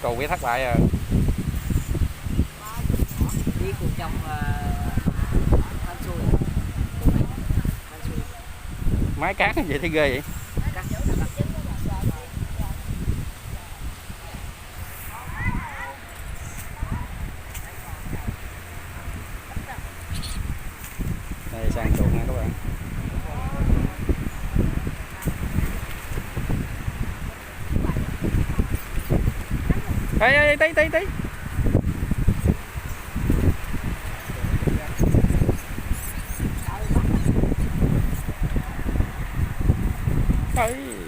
cái cù bị thất bại rồi. Đi cùng trong hên xui. Hên xui. Máy cát vậy thấy ghê vậy. Đây sang chuột nha các bạn. Ê tí tí tí. Ê.